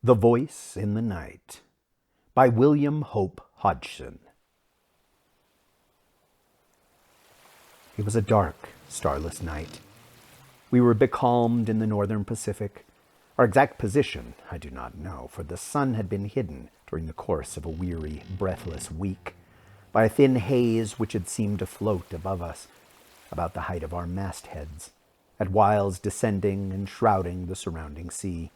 The Voice in the Night by William Hope Hodgson. It was a dark, starless night. We were becalmed in the northern Pacific. Our exact position I do not know, for the sun had been hidden during the course of a weary, breathless week by a thin haze which had seemed to float above us, about the height of our mastheads, at whiles descending and shrouding the surrounding sea.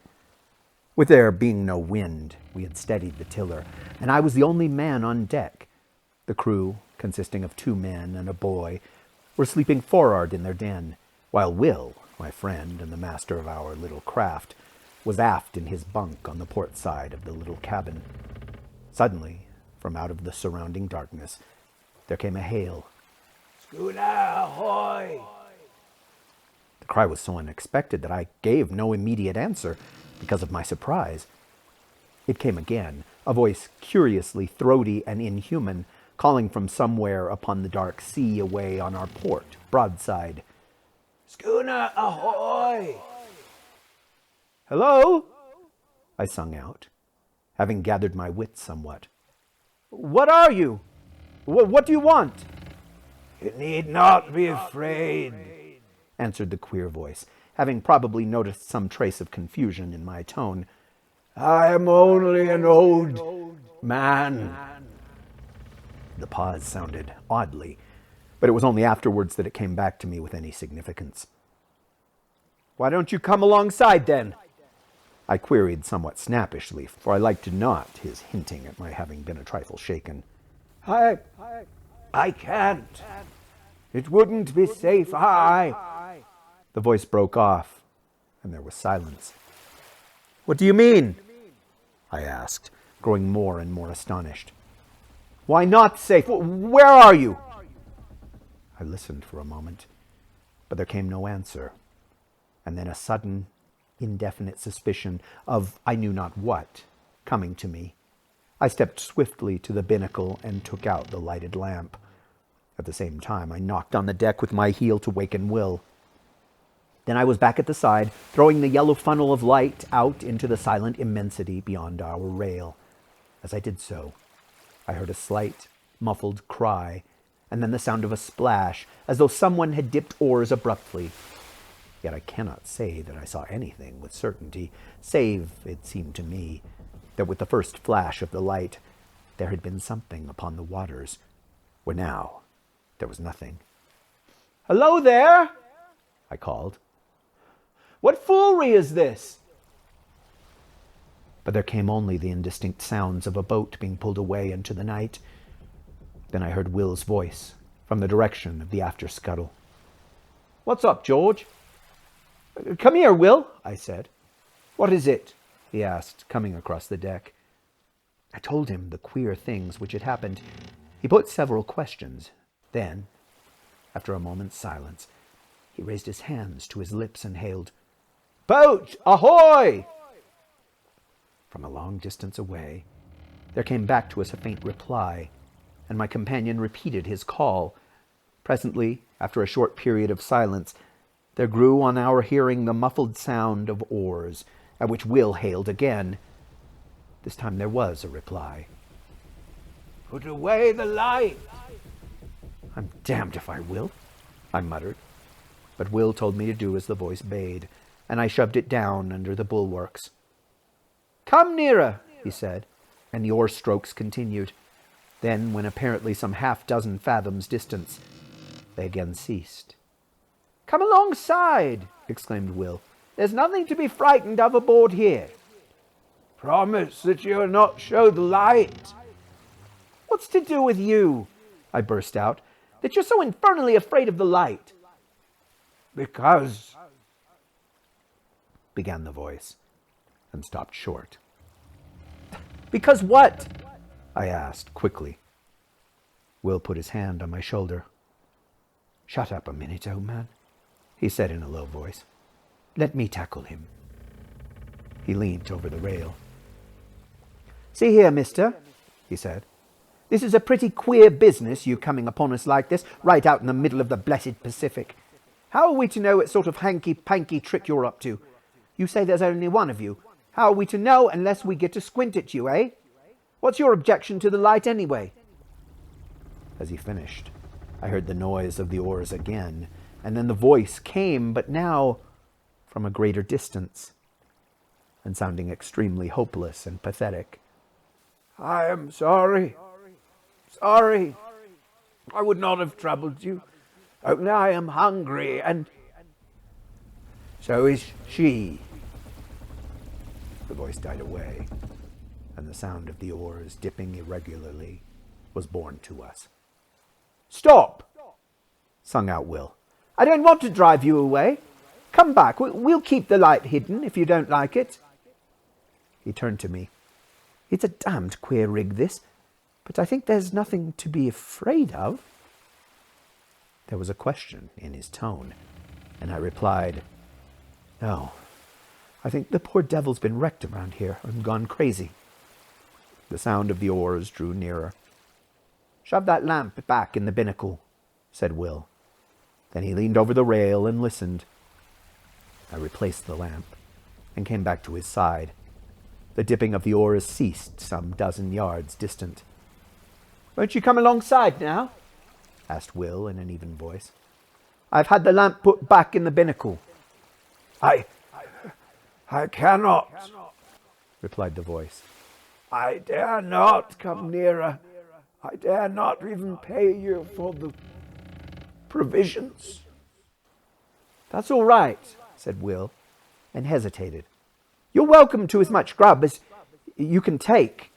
With there being no wind, we had steadied the tiller, and I was the only man on deck. The crew, consisting of 2 men and a boy, were sleeping for'ard in their den, while Will, my friend and the master of our little craft, was aft in his bunk on the port side of the little cabin. Suddenly, from out of the surrounding darkness, there came a hail. "Schooner ahoy!" The cry was so unexpected that I gave no immediate answer because of my surprise. It came again, a voice curiously throaty and inhuman, calling from somewhere upon the dark sea away on our port, broadside. "Schooner ahoy!" "Hello?" I sung out, having gathered my wits somewhat. "What are you? What do you want?" "You need not be afraid," answered the queer voice, having probably noticed some trace of confusion in my tone. "I am only an old man." The pause sounded oddly, but it was only afterwards that it came back to me with any significance. "Why don't you come alongside, then?" I queried somewhat snappishly, for I liked not his hinting at my having been a trifle shaken. I can't. It wouldn't be safe. The voice broke off, and there was silence. "What do you mean?" I asked, growing more and more astonished. "Why not safe? Where are you?" I listened for a moment, but there came no answer, and then a sudden, indefinite suspicion of I knew not what coming to me, I stepped swiftly to the binnacle and took out the lighted lamp. At the same time, I knocked on the deck with my heel to waken Will. Then I was back at the side, throwing the yellow funnel of light out into the silent immensity beyond our rail. As I did so, I heard a slight, muffled cry, and then the sound of a splash, as though someone had dipped oars abruptly. Yet I cannot say that I saw anything with certainty, save, it seemed to me, that with the first flash of the light, there had been something upon the waters, where now there was nothing. "Hello there!" I called. "What foolery is this?" But there came only the indistinct sounds of a boat being pulled away into the night. Then I heard Will's voice from the direction of the after scuttle. "What's up, George?" "Come here, Will," I said. "What is it?" he asked, coming across the deck. I told him the queer things which had happened. He put several questions. Then, after a moment's silence, he raised his hands to his lips and hailed, "Boat, ahoy!" From a long distance away, there came back to us a faint reply, and my companion repeated his call. Presently, after a short period of silence, there grew on our hearing the muffled sound of oars, at which Will hailed again. This time there was a reply. "Put away the light." "I'm damned if I will," I muttered. But Will told me to do as the voice bade, and I shoved it down under the bulwarks. "Come nearer," he said, and the oar strokes continued. Then, when apparently some 6 fathoms distance, they again ceased. "Come alongside," exclaimed Will. "There's nothing to be frightened of aboard here." "Promise that you'll not show the light." "What's to do with you?" I burst out, "that you're so infernally afraid of the light?" "Because—" began the voice, and stopped short. "Because what?" I asked quickly. Will put his hand on my shoulder. "Shut up a minute, old man," he said in a low voice. "Let me tackle him." He leaned over the rail. "See here, mister," he said. "This is a pretty queer business, you coming upon us like this, right out in the middle of the blessed Pacific. How are we to know what sort of hanky-panky trick you're up to? You say there's only one of you. How are we to know unless we get to squint at you, eh? What's your objection to the light anyway? As he finished, I heard the noise of the oars again, and then the voice came, but now from a greater distance, and sounding extremely hopeless and pathetic. I am sorry. Sorry. I would not have troubled you. Only I am hungry, and so is she. The voice died away, and the sound of the oars dipping irregularly was borne to us. Stop! Sung out Will. I don't want to drive you away. Come back. We'll keep the light hidden if you don't like it. He turned to me. It's a damned queer rig, this, but I think there's nothing to be afraid of. There was a question in his tone, and I replied, No, I think the poor devil's been wrecked around here and gone crazy. The sound of the oars drew nearer. Shove that lamp back in the binnacle, said Will. Then he leaned over the rail and listened. I replaced the lamp and came back to his side. The dipping of the oars ceased some dozen yards distant. Won't you come alongside now? Asked Will in an even voice. I've had the lamp put back in the binnacle. I cannot, replied the voice. I dare not come nearer. I dare not even pay you for the provisions. That's all right, said Will, and hesitated. You're welcome to as much grub as you can take.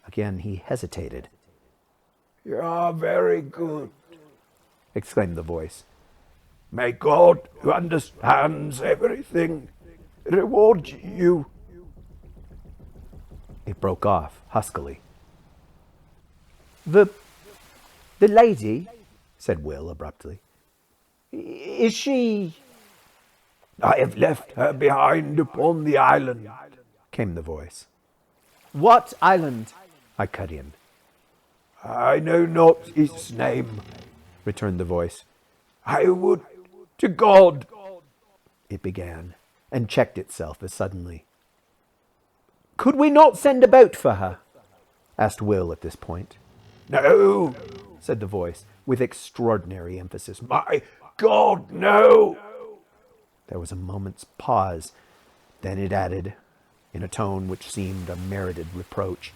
Again he hesitated. You're very good, exclaimed the voice. May God, who understands everything, reward you. It broke off huskily. The lady, said Will abruptly, is she... I have left her behind upon the island, came the voice. What island? I cut in. I know not its name, returned the voice. I would to God, it began, and checked itself as suddenly. Could we not send a boat for her? Asked Will at this point. No, said the voice, with extraordinary emphasis. My God, no! There was a moment's pause. Then it added, in a tone which seemed a merited reproach.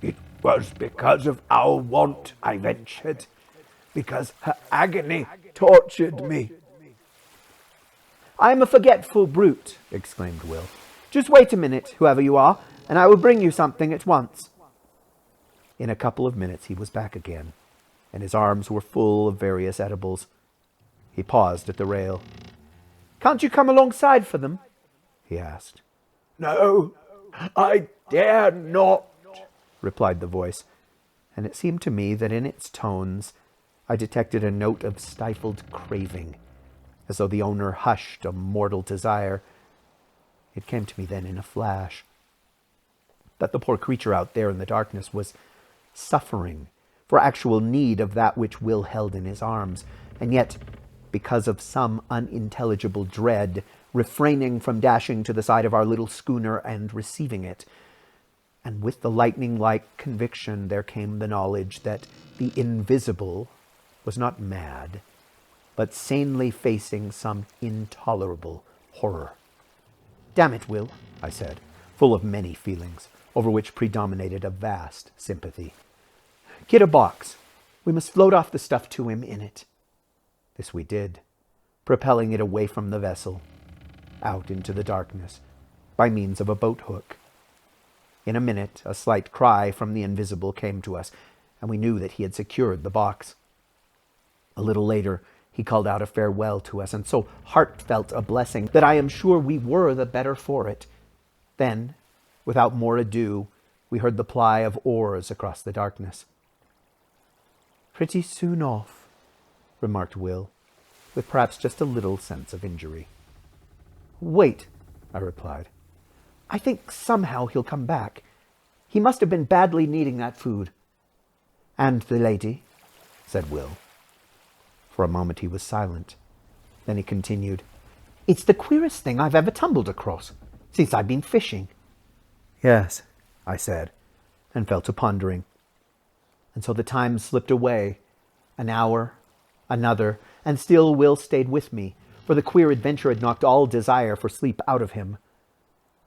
It was because of our want, I ventured, because her agony tortured me. I am a forgetful brute, exclaimed Will. Just wait a minute, whoever you are, and I will bring you something at once. In a couple of minutes he was back again, and his arms were full of various edibles. He paused at the rail. Can't you come alongside for them? He asked. No, I dare not, replied the voice, and it seemed to me that in its tones I detected a note of stifled craving, as though the owner hushed a mortal desire. It came to me then in a flash that the poor creature out there in the darkness was suffering for actual need of that which Will held in his arms, and yet, because of some unintelligible dread, refraining from dashing to the side of our little schooner and receiving it. And with the lightning-like conviction there came the knowledge that the invisible was not mad, but sanely facing some intolerable horror. Damn it, Will, I said, full of many feelings, over which predominated a vast sympathy. Get a box. We must float off the stuff to him in it. This we did, propelling it away from the vessel, out into the darkness, by means of a boat hook. In a minute, a slight cry from the invisible came to us, and we knew that he had secured the box. A little later, he called out a farewell to us, and so heartfelt a blessing that I am sure we were the better for it. Then, without more ado, we heard the ply of oars across the darkness. Pretty soon off, remarked Will, with perhaps just a little sense of injury. Wait, I replied. I think somehow he'll come back. He must have been badly needing that food. And the lady, said Will. For a moment he was silent. Then he continued, It's the queerest thing I've ever tumbled across. Since I've been fishing. Yes, I said, and fell to pondering. And so the time slipped away. An hour, another, and still Will stayed with me, for the queer adventure had knocked all desire for sleep out of him.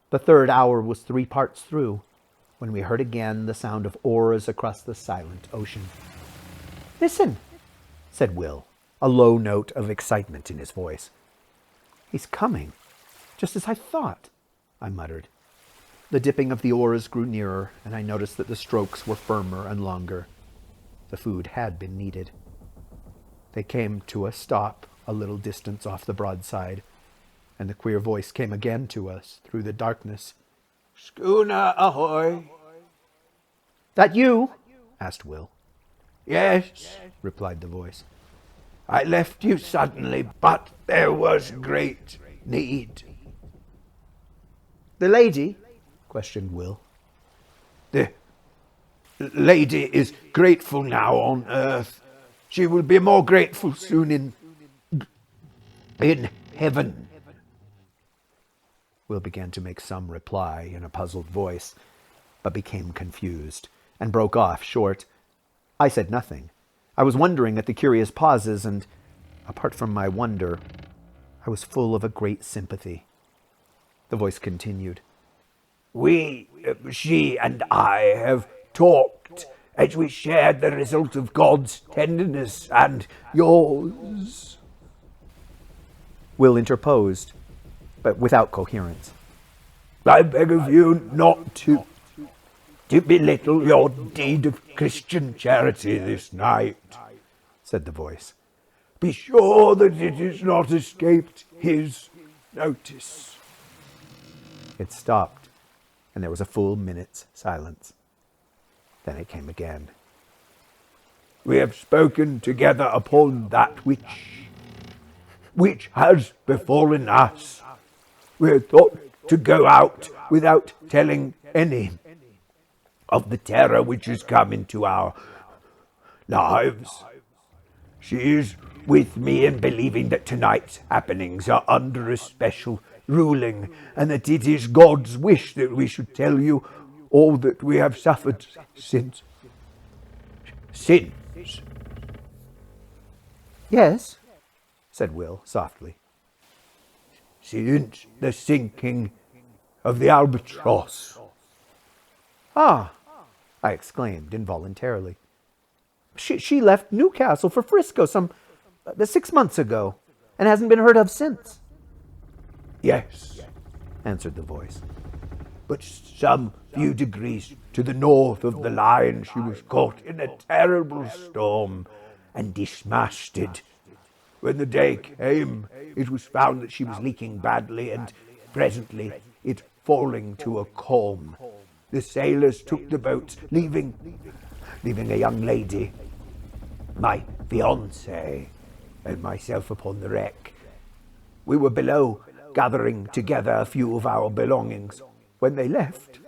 The third hour was 3 parts through, when we heard again the sound of oars across the silent ocean. "Listen," said Will, a low note of excitement in his voice. "He's coming, just as I thought," I muttered. The dipping of the oars grew nearer, and I noticed that the strokes were firmer and longer. The food had been needed. They came to a stop a little distance off the broadside, and the queer voice came again to us through the darkness. "Schooner ahoy!" "That you?" asked Will. "Yes," replied the voice. "I left you suddenly, but there was great need." "The lady?" questioned Will. "The lady is grateful now on earth. She will be more grateful soon in heaven." Will began to make some reply in a puzzled voice, but became confused and broke off short. I said nothing. I was wondering at the curious pauses, and, apart from my wonder, I was full of a great sympathy. The voice continued. She and I have talked as we shared the result of God's tenderness and yours. Will interposed, but without coherence. "I beg of you not to belittle your deed of Christian charity this night," said the voice. "Be sure that it has not escaped his notice." It stopped, and there was a full minute's silence. Then it came again. "We have spoken together upon that which has befallen us. We had thought to go out without telling any of the terror which has come into our lives. She is with me in believing that tonight's happenings are under a special ruling, and that it is God's wish that we should tell you all that we have suffered since. "Yes," said Will softly. "Since the sinking of the Albatross." "Ah," I exclaimed involuntarily. She left Newcastle for Frisco some 6 months ago, and hasn't been heard of since." "Yes," answered the voice. "But some few degrees to the north of the line she was caught in a terrible storm and dismasted. When the day came, it was found that she was leaking badly, and presently it falling to a calm. The sailors took the boats, leaving a young lady, my fiancée, and myself upon the wreck. We were below, gathering together a few of our belongings, when they left.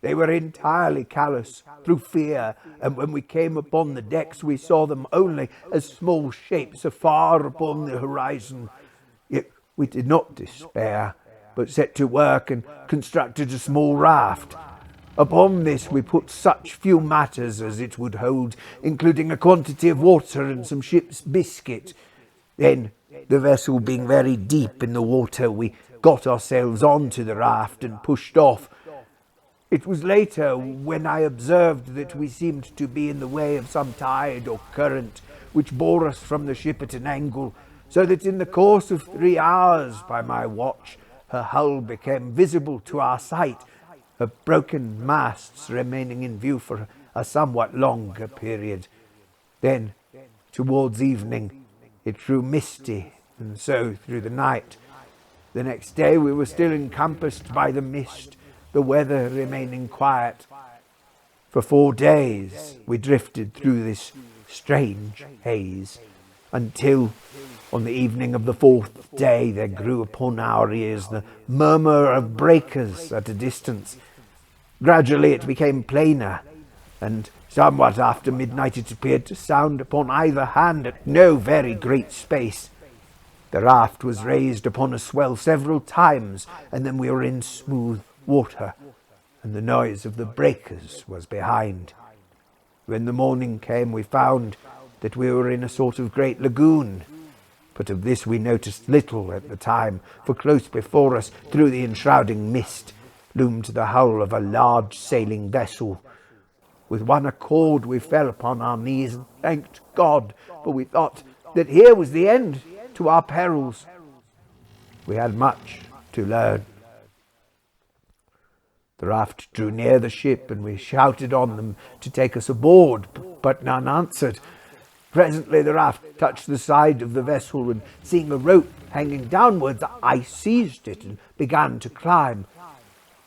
They were entirely callous through fear, and when we came upon the decks we saw them only as small shapes afar upon the horizon. Yet we did not despair, but set to work and constructed a small raft. Upon this we put such few matters as it would hold, including a quantity of water and some ship's biscuit. Then, the vessel being very deep in the water, we got ourselves onto the raft and pushed off. It was later, when I observed that we seemed to be in the way of some tide or current, which bore us from the ship at an angle, so that in the course of 3 hours by my watch, her hull became visible to our sight, her broken masts remaining in view for a somewhat longer period. Then, towards evening, it grew misty, and so through the night. The next day we were still encompassed by the mist, the weather remaining quiet. For 4 days we drifted through this strange haze, until on the evening of the 4th day there grew upon our ears the murmur of breakers at a distance. Gradually it became plainer, and somewhat after midnight it appeared to sound upon either hand at no very great space. The raft was raised upon a swell several times, and then we were in smooth water, and the noise of the breakers was behind. When the morning came, we found that we were in a sort of great lagoon, but of this we noticed little at the time, for close before us, through the enshrouding mist, loomed the hull of a large sailing vessel. With one accord we fell upon our knees and thanked God, for we thought that here was the end to our perils. We had much to learn. The raft drew near the ship, and we shouted on them to take us aboard, but none answered. Presently the raft touched the side of the vessel, and seeing a rope hanging downwards, I seized it and began to climb.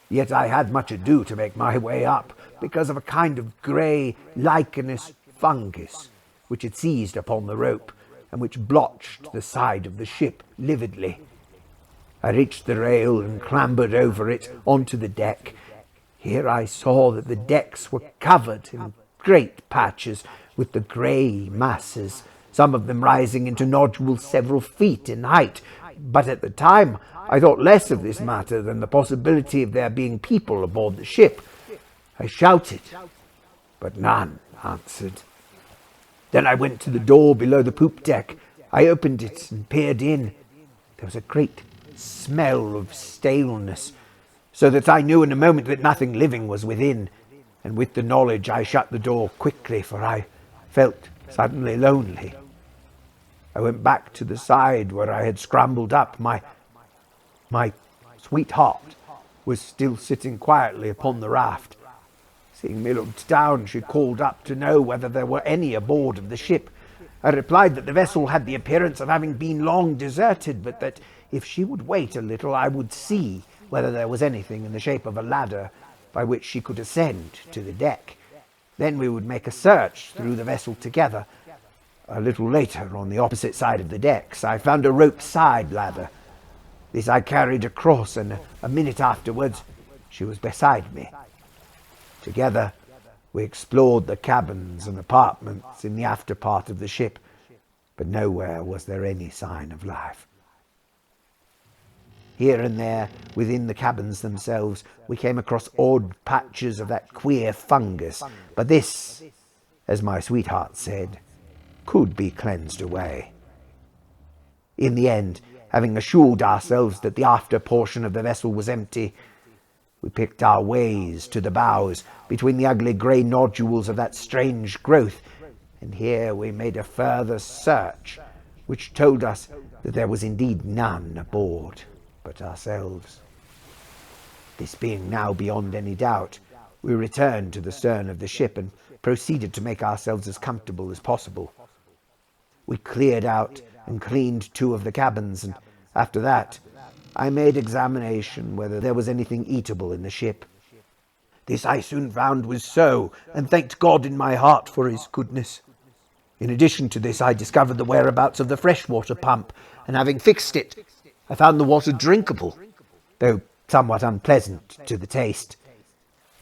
Yet I had much ado to make my way up, because of a kind of grey lichenous fungus which had seized upon the rope, and which blotched the side of the ship lividly. I reached the rail and clambered over it onto the deck. Here I saw that the decks were covered in great patches with the grey masses, some of them rising into nodules several feet in height. But at the time I thought less of this matter than the possibility of there being people aboard the ship. I shouted, but none answered. Then I went to the door below the poop deck. I opened it and peered in. There was a great smell of staleness, so that I knew in a moment that nothing living was within, and with the knowledge I shut the door quickly, for I felt suddenly lonely. I went back to the side where I had scrambled up. My sweetheart was still sitting quietly upon the raft. Seeing me look down, she called up to know whether there were any aboard of the ship. I replied that the vessel had the appearance of having been long deserted, but that if she would wait a little, I would see whether there was anything in the shape of a ladder by which she could ascend to the deck. Then we would make a search through the vessel together. A little later, on the opposite side of the decks, I found a rope side ladder. This I carried across, and a minute afterwards she was beside me. Together we explored the cabins and apartments in the after part of the ship, but nowhere was there any sign of life. Here and there, within the cabins themselves, we came across odd patches of that queer fungus, but this, as my sweetheart said, could be cleansed away. In the end, having assured ourselves that the after portion of the vessel was empty, we picked our ways to the bows between the ugly grey nodules of that strange growth, and here we made a further search, which told us that there was indeed none aboard but ourselves. This being now beyond any doubt, we returned to the stern of the ship and proceeded to make ourselves as comfortable as possible. We cleared out and cleaned 2 of the cabins, and after that I made examination whether there was anything eatable in the ship. This I soon found was so, and thanked God in my heart for his goodness. In addition to this, I discovered the whereabouts of the freshwater pump, and having fixed it, I found the water drinkable, though somewhat unpleasant to the taste.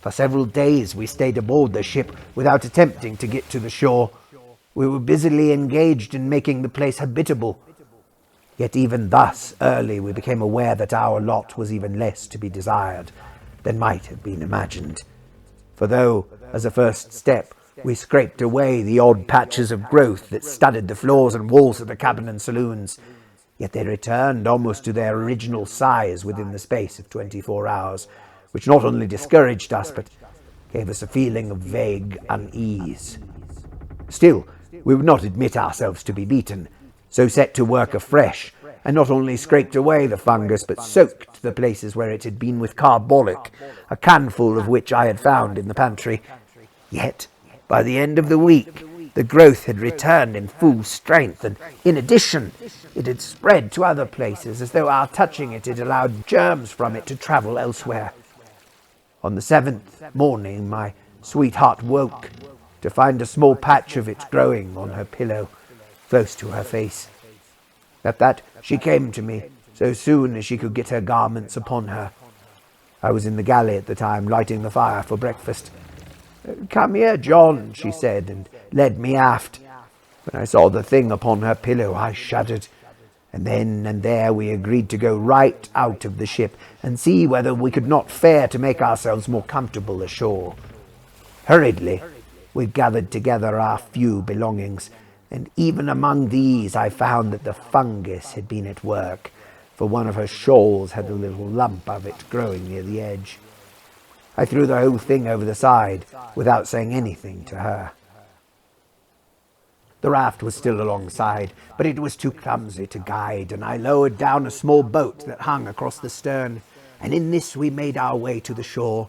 For several days we stayed aboard the ship without attempting to get to the shore. We were busily engaged in making the place habitable. Yet even thus early we became aware that our lot was even less to be desired than might have been imagined. For though, as a first step, we scraped away the odd patches of growth that studded the floors and walls of the cabin and saloons, yet they returned almost to their original size within the space of 24 hours, which not only discouraged us, but gave us a feeling of vague unease. Still, we would not admit ourselves to be beaten, so set to work afresh, and not only scraped away the fungus, but soaked the places where it had been with carbolic, a canful of which I had found in the pantry. Yet, by the end of the week, the growth had returned in full strength, and in addition, it had spread to other places, as though our touching it had allowed germs from it to travel elsewhere. On the 7th morning, my sweetheart woke to find a small patch of it growing on her pillow, close to her face. At that, she came to me, so soon as she could get her garments upon her. I was in the galley at the time, lighting the fire for breakfast. "Come here, John," she said, and led me aft. When I saw the thing upon her pillow, I shuddered. and then and there we agreed to go right out of the ship and see whether we could not fare to make ourselves more comfortable ashore. Hurriedly, we gathered together our few belongings, and even among these I found that the fungus had been at work, for one of her shawls had a little lump of it growing near the edge. I threw the whole thing over the side without saying anything to her. The raft was still alongside, but it was too clumsy to guide, and I lowered down a small boat that hung across the stern, and in this we made our way to the shore.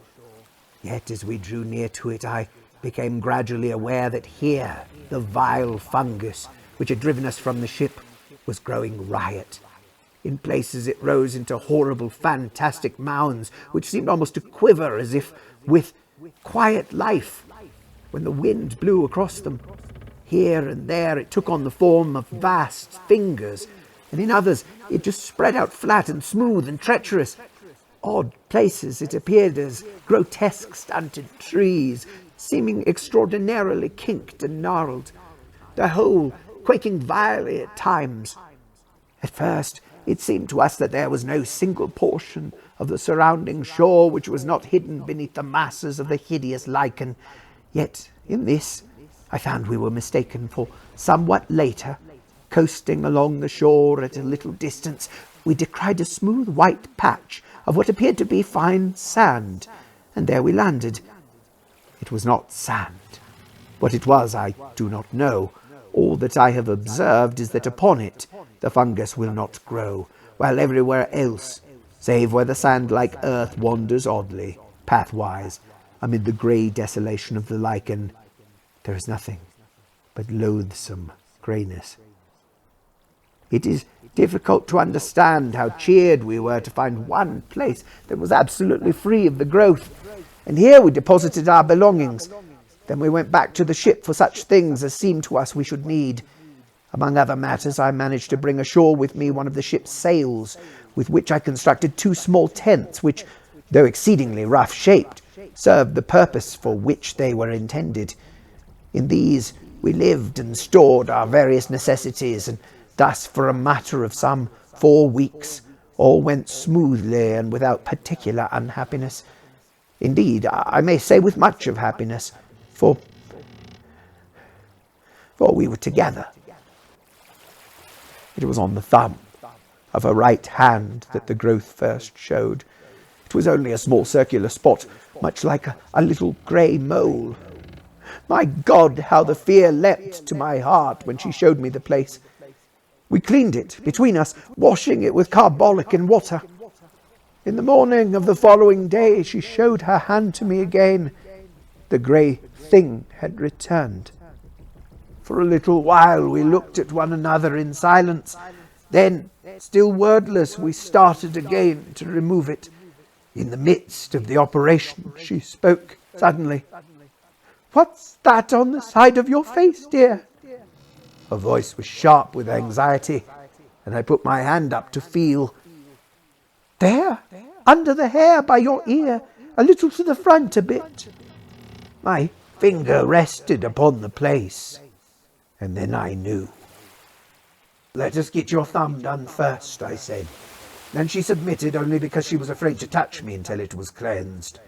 Yet as we drew near to it, I became gradually aware that here the vile fungus, which had driven us from the ship, was growing riot. In places it rose into horrible, fantastic mounds, which seemed almost to quiver as if with quiet life when the wind blew across them. Here and there it took on the form of vast fingers, and in others it just spread out flat and smooth and treacherous. Odd places it appeared as grotesque stunted trees, seeming extraordinarily kinked and gnarled, the whole quaking vilely at times. At first it seemed to us that there was no single portion of the surrounding shore which was not hidden beneath the masses of the hideous lichen. Yet in this I found we were mistaken, for somewhat later, coasting along the shore at a little distance, we descried a smooth white patch of what appeared to be fine sand, and there we landed. It was not sand. What it was I do not know. All that I have observed is that upon it the fungus will not grow, while everywhere else, save where the sand-like earth wanders oddly, pathwise, amid the grey desolation of the lichen, there is nothing but loathsome greyness. It is difficult to understand how cheered we were to find one place that was absolutely free of the growth, and here we deposited our belongings. Then we went back to the ship for such things as seemed to us we should need. Among other matters, I managed to bring ashore with me one of the ship's sails, with which I constructed 2 small tents, which, though exceedingly rough-shaped, served the purpose for which they were intended. In these we lived and stored our various necessities, and thus for a matter of some 4 weeks all went smoothly and without particular unhappiness. Indeed, I may say with much of happiness, for we were together. It was on the thumb of her right hand that the growth first showed. It was only a small circular spot, much like a little grey mole. My God, how the fear leapt to my heart when she showed me the place. We cleaned it between us, washing it with carbolic and water. In the morning of the following day she showed her hand to me again. The grey thing had returned. For a little while we looked at one another in silence. Then, still wordless, we started again to remove it. In the midst of the operation she spoke suddenly. "What's that on the side of your face, dear?" Her voice was sharp with anxiety, and I put my hand up to feel. "There, under the hair by your ear, a little to the front a bit." My finger rested upon the place, and then I knew. "Let us get your thumb done first," I said. And she submitted only because she was afraid to touch me until it was cleansed.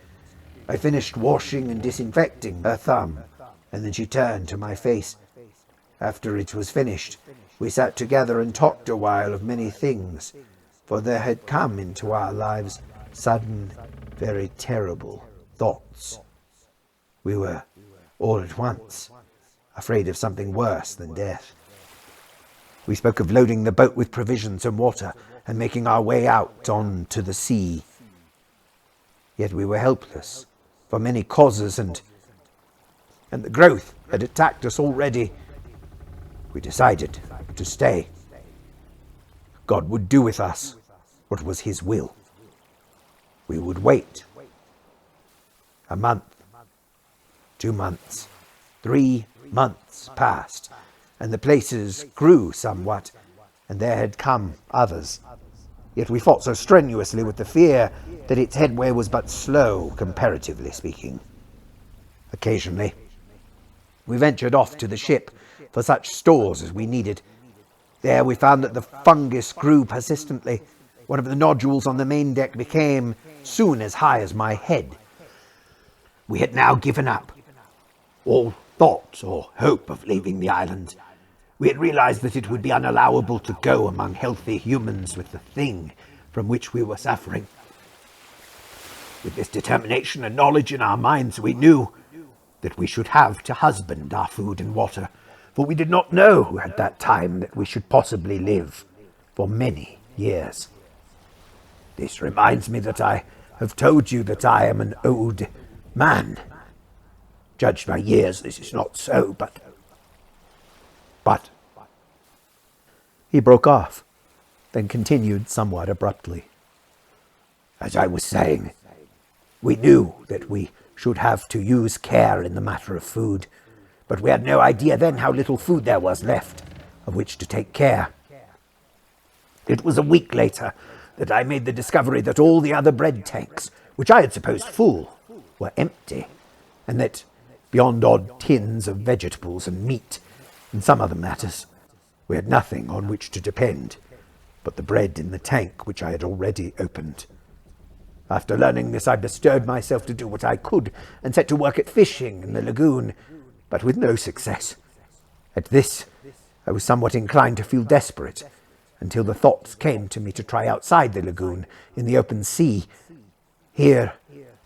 I finished washing and disinfecting her thumb, and then she turned to my face. After it was finished, we sat together and talked a while of many things, for there had come into our lives sudden, very terrible thoughts. We were, all at once, afraid of something worse than death. We spoke of loading the boat with provisions and water, and making our way out on to the sea. Yet we were helpless, for many causes, and the growth had attacked us already. We decided to stay. God would do with us what was his will. We would wait. A month, 2 months, 3 months passed, and the places grew somewhat, and there had come others. Yet we fought so strenuously with the fear that its headway was but slow, comparatively speaking. Occasionally, we ventured off to the ship for such stores as we needed, There we found that the fungus grew persistently. One of the nodules on the main deck became soon as high as my head. We had now given up all thought or hope of leaving the island. We had realized that it would be unallowable to go among healthy humans with the thing from which we were suffering. With this determination and knowledge in our minds, we knew that we should have to husband our food and water, for we did not know at that time that we should possibly live for many years. This reminds me that I have told you that I am an old man. Judged by years, this is not so, but... He broke off, then continued somewhat abruptly. As I was saying, we knew that we should have to use care in the matter of food, but we had no idea then how little food there was left of which to take care. It was a week later that I made the discovery that all the other bread tanks, which I had supposed full, were empty, and that, beyond odd tins of vegetables and meat and some other matters, we had nothing on which to depend but the bread in the tank which I had already opened. After learning this, I bestirred myself to do what I could and set to work at fishing in the lagoon, but with no success. At this, I was somewhat inclined to feel desperate, until the thoughts came to me to try outside the lagoon, in the open sea. Here,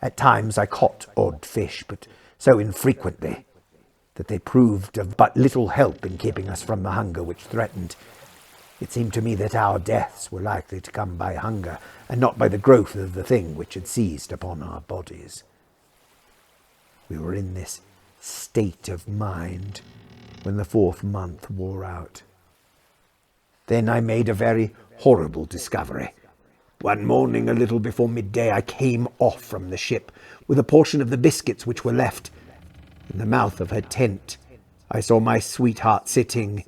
at times, I caught odd fish, but so infrequently that they proved of but little help in keeping us from the hunger which threatened. It seemed to me that our deaths were likely to come by hunger, and not by the growth of the thing which had seized upon our bodies. We were in this state of mind when the 4th month wore out. Then I made a very horrible discovery. One morning, a little before midday, I came off from the ship with a portion of the biscuits which were left. In the mouth of her tent, I saw my sweetheart sitting,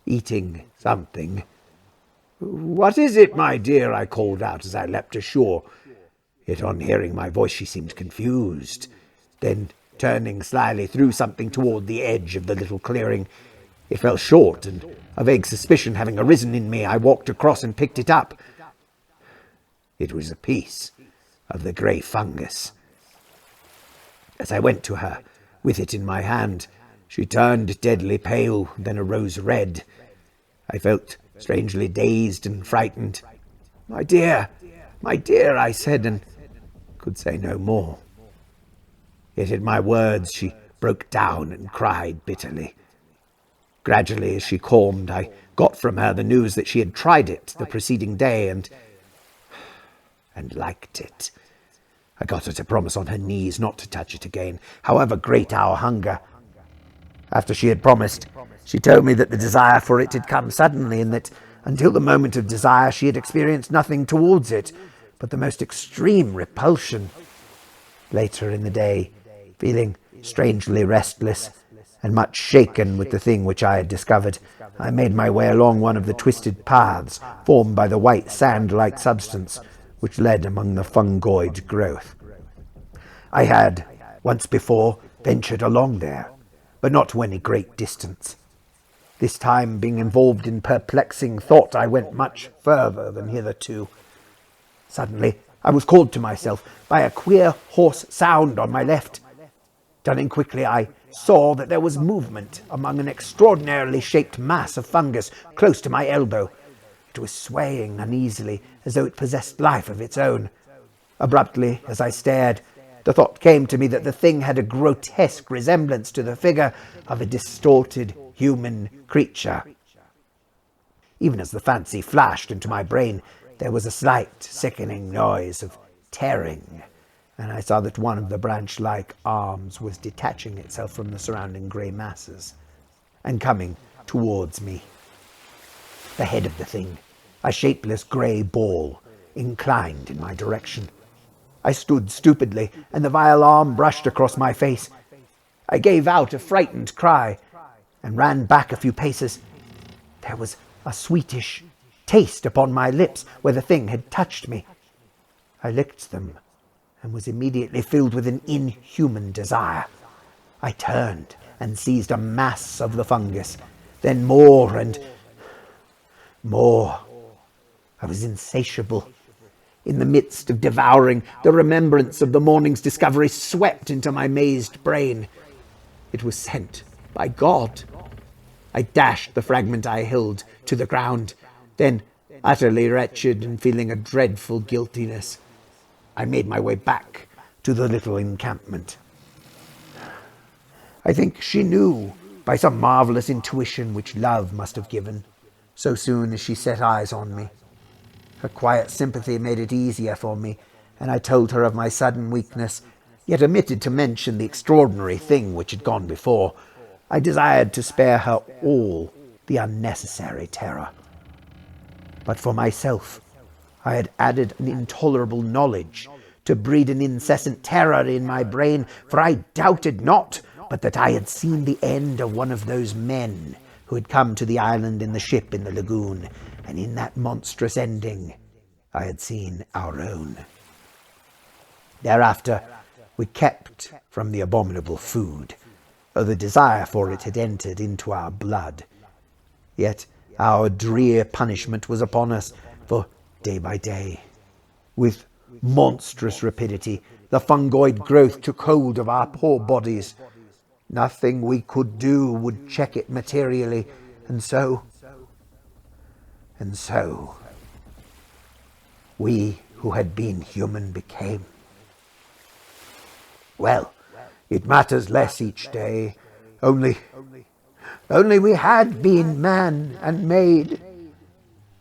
eating something. "What is it, my dear?" I called out as I leapt ashore. Yet on hearing my voice, she seemed confused. Then, turning slyly, threw something toward the edge of the little clearing. It fell short, and a vague suspicion having arisen in me, I walked across and picked it up. It was a piece of the grey fungus. As I went to her, with it in my hand, she turned deadly pale, then a rose red. I felt strangely dazed and frightened. My dear, I said, and could say no more. Yet at my words she broke down and cried bitterly. Gradually, as she calmed, I got from her the news that she had tried it the preceding day and liked it. I got her to promise on her knees not to touch it again, however great our hunger. After she had promised, she told me that the desire for it had come suddenly, and that until the moment of desire she had experienced nothing towards it but the most extreme repulsion. Later in the day, feeling strangely restless and much shaken with the thing which I had discovered, I made my way along one of the twisted paths formed by the white sand-like substance which led among the fungoid growth. I had, once before, ventured along there, but not to any great distance. This time, being involved in perplexing thought, I went much further than hitherto. Suddenly, I was called to myself by a queer, hoarse sound on my left. Turning quickly, I saw that there was movement among an extraordinarily shaped mass of fungus close to my elbow. It was swaying uneasily, as though it possessed life of its own. Abruptly, as I stared, the thought came to me that the thing had a grotesque resemblance to the figure of a distorted human creature. Even as the fancy flashed into my brain, there was a slight, sickening noise of tearing, and I saw that one of the branch-like arms was detaching itself from the surrounding grey masses and coming towards me. The head of the thing, a shapeless grey ball, inclined in my direction. I stood stupidly, and the vile arm brushed across my face. I gave out a frightened cry and ran back a few paces. There was a sweetish taste upon my lips where the thing had touched me. I licked them and was immediately filled with an inhuman desire. I turned and seized a mass of the fungus, then more, and more. I was insatiable. In the midst of devouring, the remembrance of the morning's discovery swept into my mazed brain. It was sent by God. I dashed the fragment I held to the ground. Then, utterly wretched and feeling a dreadful guiltiness, I made my way back to the little encampment. I think she knew, by some marvelous intuition which love must have given, so soon as she set eyes on me. Her quiet sympathy made it easier for me, and I told her of my sudden weakness, yet omitted to mention the extraordinary thing which had gone before. I desired to spare her all the unnecessary terror. But for myself, I had added an intolerable knowledge to breed an incessant terror in my brain, for I doubted not but that I had seen the end of one of those men who had come to the island in the ship in the lagoon, and in that monstrous ending I had seen our own. Thereafter we kept from the abominable food, though the desire for it had entered into our blood. Yet our drear punishment was upon us, for day by day, with monstrous rapidity, the fungoid growth took hold of our poor bodies. Nothing we could do would check it materially, and so, we who had been human became. Well, it matters less each day, only we had been man and maid,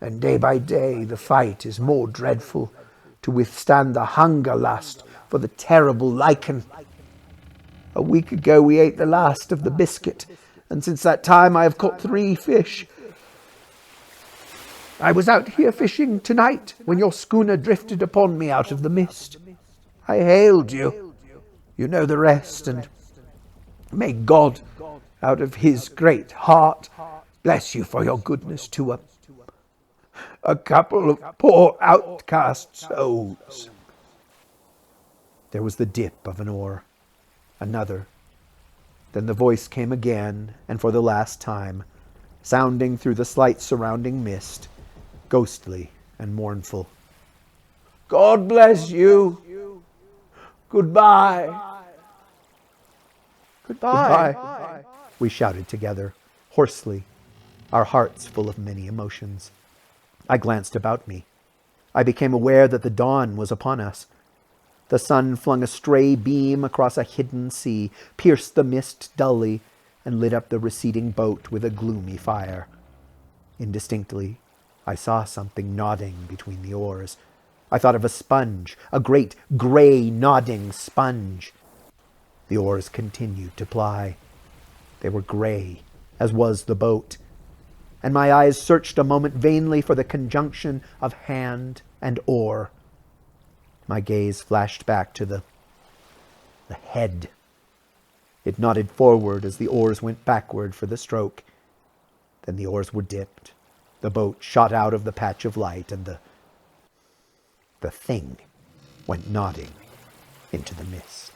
and day by day the fight is more dreadful to withstand the hunger lust for the terrible lichen. A week ago we ate the last of the biscuit, and since that time I have caught 3 fish. I was out here fishing tonight when your schooner drifted upon me out of the mist. I hailed you. You know the rest, and may God, out of his great heart, bless you for your goodness to a couple of poor outcast souls. There was the dip of an oar. Another. Then the voice came again, and for the last time, sounding through the slight surrounding mist, ghostly and mournful. God bless you. Goodbye. Goodbye, we shouted together, hoarsely, our hearts full of many emotions. I glanced about me. I became aware that the dawn was upon us. The sun flung a stray beam across a hidden sea, pierced the mist dully, and lit up the receding boat with a gloomy fire. Indistinctly, I saw something nodding between the oars. I thought of a sponge, a great grey nodding sponge. The oars continued to ply. They were grey, as was the boat, and my eyes searched a moment vainly for the conjunction of hand and oar. My gaze flashed back to the head. It nodded forward as the oars went backward for the stroke. Then the oars were dipped. The boat shot out of the patch of light, and the thing went nodding into the mist.